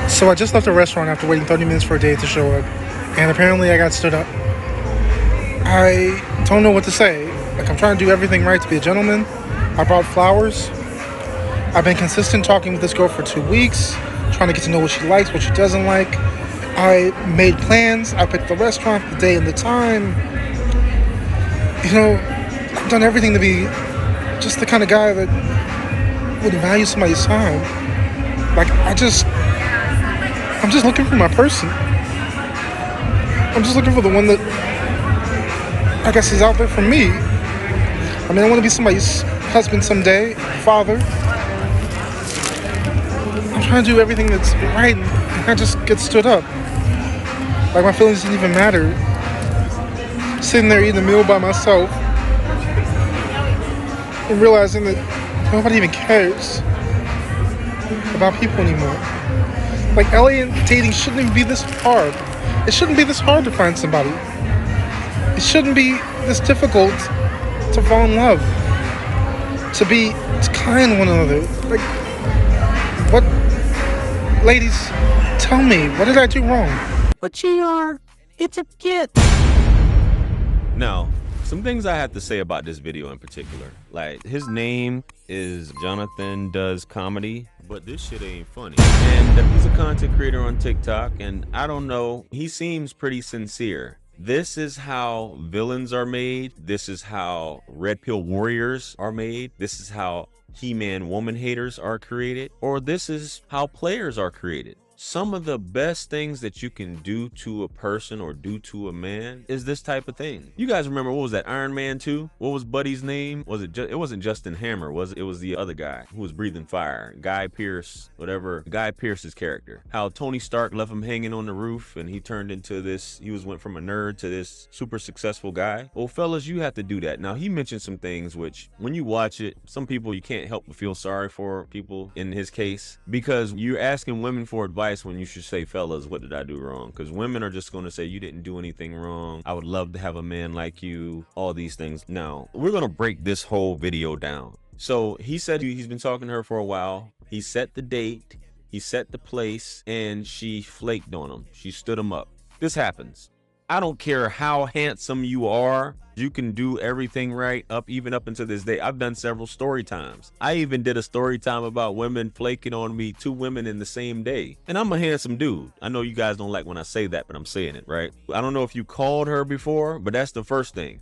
So I just left a restaurant after waiting 30 minutes for a date to show up, and apparently I got stood up. I don't know what to say. Like, I'm trying to do everything right to be a gentleman. I brought flowers. I've been consistent talking with this girl for 2 weeks, trying to get to know what she likes, what she doesn't like. I made plans. I picked the restaurant, the day, and the time. I've done everything to be just the kind of guy that would value somebody's time. Like, I'm just looking for my person. I'm just looking for the one that I guess is out there for me. I mean, I want to be somebody's husband someday, father. I'm trying to do everything that's right, and I just get stood up. Like, my feelings didn't even matter. Sitting there eating a meal by myself and realizing that nobody even cares about people anymore. Like, alien dating shouldn't even be this hard. It shouldn't be this hard to find somebody. It shouldn't be this difficult to fall in love, to be kind to one another. Like, what? Ladies, tell me, what did I do wrong? But GR, it's a kid. Now, some things I have to say about this video in particular. Like, his name is Jonathan Does Comedy, but this shit ain't funny. And he's a content creator on TikTok, and I don't know, he seems pretty sincere. This is how villains are made. This is how red pill warriors are made. This is how He-Man woman haters are created. Or this is how players are created. Some of the best things that you can do to a person or do to a man is this type of thing. You guys remember, what was that, Iron Man 2? What was Buddy's name? It wasn't Justin Hammer, was it? It was the other guy who was breathing fire. Guy Pearce, whatever. Guy Pearce's character. How Tony Stark left him hanging on the roof and he turned into this, went from a nerd to this super successful guy. Well, fellas, you have to do that. Now, he mentioned some things which, when you watch it, some people, you can't help but feel sorry for people in his case, because you're asking women for advice when you should say, fellas, what did I do wrong? Because women are just going to say, you didn't do anything wrong. I would love to have a man like you. All these things. Now, we're going to break this whole video down. So he said he's been talking to her for a while. He set the date. He set the place. And she flaked on him. She stood him up. This happens. I don't care how handsome you are. You can do everything right, even up until this day. I've done several story times. I even did a story time about women flaking on me, 2 women in the same day. And I'm a handsome dude. I know you guys don't like when I say that, but I'm saying it, right? I don't know if you called her before, but that's the first thing.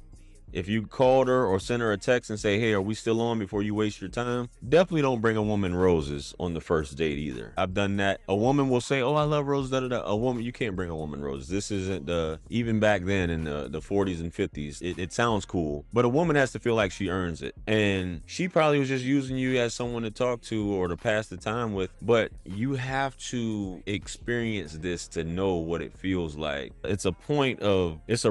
If you called her or sent her a text and say, hey, are we still on, before you waste your time, definitely don't bring a woman roses on the first date either. I've done that. A woman will say, oh, I love roses, da, da, da. A woman, you can't bring a woman roses. This isn't even back then in the 40s and 50s. It sounds cool, but a woman has to feel like she earns it. And she probably was just using you as someone to talk to or to pass the time with, but you have to experience this to know what it feels like. It's a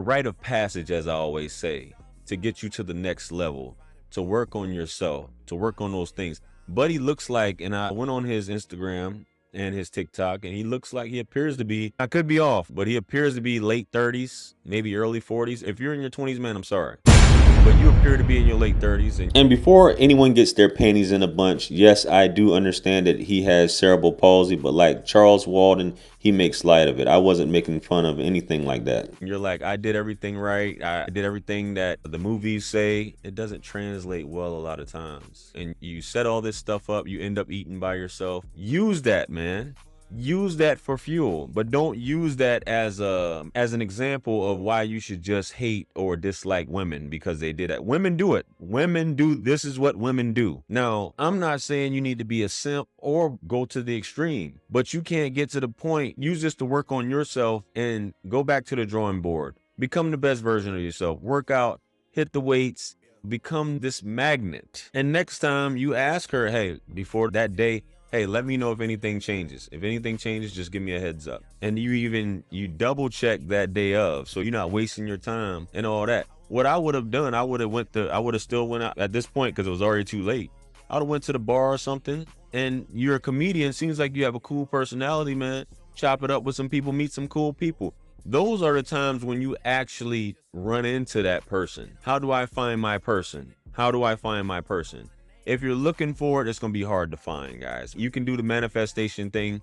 rite of passage, as I always say, to get you to the next level, to work on yourself, to work on those things. Buddy looks like, and I went on his Instagram and his TikTok, and he looks like, he appears to be, I could be off, but he appears to be late 30s, maybe early 40s. If you're in your 20s, man, I'm sorry, but you appear to be in your late 30s. And before anyone gets their panties in a bunch, yes, I do understand that he has cerebral palsy, but like Charles Walden, he makes light of it. I wasn't making fun of anything like that. You're like, I did everything right. I did everything that the movies say. It doesn't translate well a lot of times. And you set all this stuff up, you end up eating by yourself. Use that, man. Use that for fuel, but don't use that as an example of why you should just hate or dislike women because they did that. Women do it. Women do. This is what women do. Now, I'm not saying you need to be a simp or go to the extreme, but you can't get to the point. Use this to work on yourself and go back to the drawing board. Become the best version of yourself. Work out, hit the weights, become this magnet. And next time you ask her, hey, before that day, hey, let me know if anything changes. If anything changes, just give me a heads up. And you double check that day of, so you're not wasting your time and all that. What I would have done, I would have still went out at this point because it was already too late. I would have went to the bar or something, and you're a comedian. Seems like you have a cool personality, man. Chop it up with some people, meet some cool people. Those are the times when you actually run into that person. How do I find my person? How do I find my person? If you're looking for it, it's going to be hard to find, guys. You can do the manifestation thing,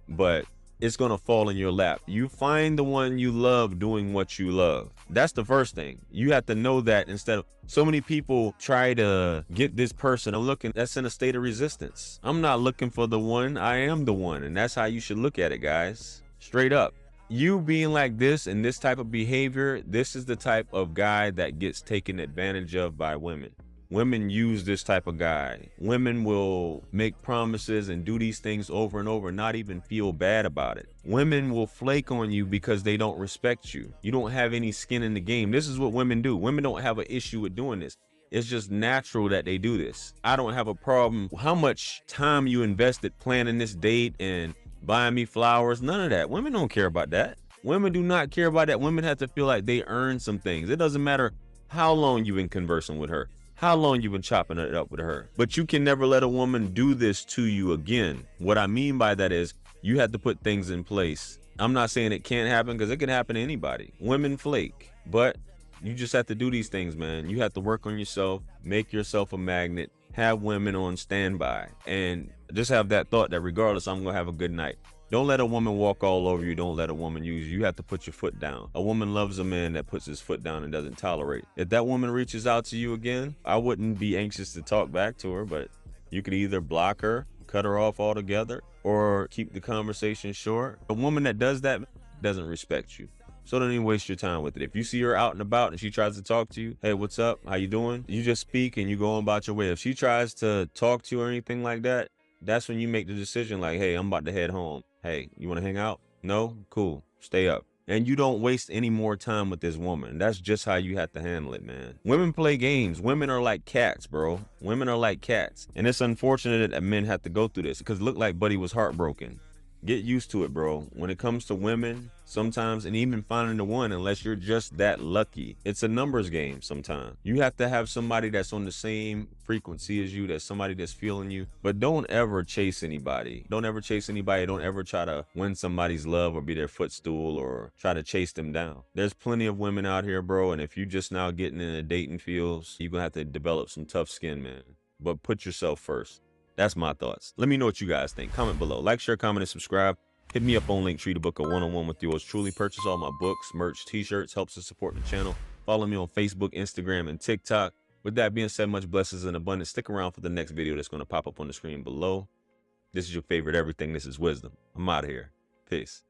but it's gonna fall in your lap. You find the one you love doing what you love. That's the first thing. You have to know that. Instead of so many people try to get this person, I'm looking, that's in a state of resistance. I'm not looking for the one, I am the one. And that's how you should look at it, guys. Straight up. You being like this and this type of behavior, this is the type of guy that gets taken advantage of by women. Women use this type of guy. Women will make promises and do these things over and over and not even feel bad about it. Women will flake on you because they don't respect you. You don't have any skin in the game. This is what women do. Women don't have an issue with doing this. It's just natural that they do this. I don't have a problem how much time you invested planning this date and buying me flowers. None of that. Women don't care about that. Women do not care about that. Women have to feel like they earn some things. It doesn't matter how long you've been conversing with her, how long you've been chopping it up with her. But you can never let a woman do this to you again. What I mean by that is you have to put things in place. I'm not saying it can't happen, because it can happen to anybody. Women flake, but you just have to do these things, man. You have to work on yourself, make yourself a magnet, have women on standby, and just have that thought that regardless, I'm gonna have a good night. Don't let a woman walk all over you. Don't let a woman use you. You have to put your foot down. A woman loves a man that puts his foot down and doesn't tolerate. If that woman reaches out to you again, I wouldn't be anxious to talk back to her, but you could either block her, cut her off altogether, or keep the conversation short. A woman that does that doesn't respect you. So don't even waste your time with it. If you see her out and about and she tries to talk to you, hey, what's up? How you doing? You just speak and you go on about your way. If she tries to talk to you or anything like that, that's when you make the decision like, hey, I'm about to head home. Hey, you want to hang out? No? Cool. Stay up. And you don't waste any more time with this woman. That's just how you have to handle it, man. Women play games. Women are like cats, bro. Women are like cats. And it's unfortunate that men have to go through this, because it looked like Buddy was heartbroken. Get used to it, bro. When it comes to women, sometimes, and even finding the one, unless you're just that lucky, it's a numbers game sometimes. You have to have somebody that's on the same frequency as you, that's somebody that's feeling you. But don't ever chase anybody. Don't ever chase anybody. Don't ever try to win somebody's love or be their footstool or try to chase them down. There's plenty of women out here, bro, and if you just now getting in the dating fields, you're gonna have to develop some tough skin, man. But put yourself first. That's my thoughts. Let me know what you guys think. Comment below. Like, share, comment, and subscribe. Hit me up on Linktree to book a one-on-one with yours truly. Purchase all my books, merch, t-shirts. Helps to support the channel. Follow me on Facebook, Instagram, and TikTok. With that being said, much blessings and abundance. Stick around for the next video that's going to pop up on the screen below. This is your favorite everything. This is Wisdom. I'm out of here. Peace.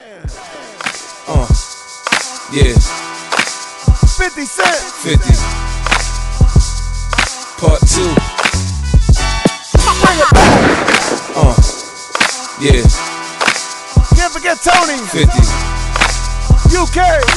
Yeah. 50 Cent. 50. Part 2. Bring it back. Yeah. Can't forget Tony. 50. UK.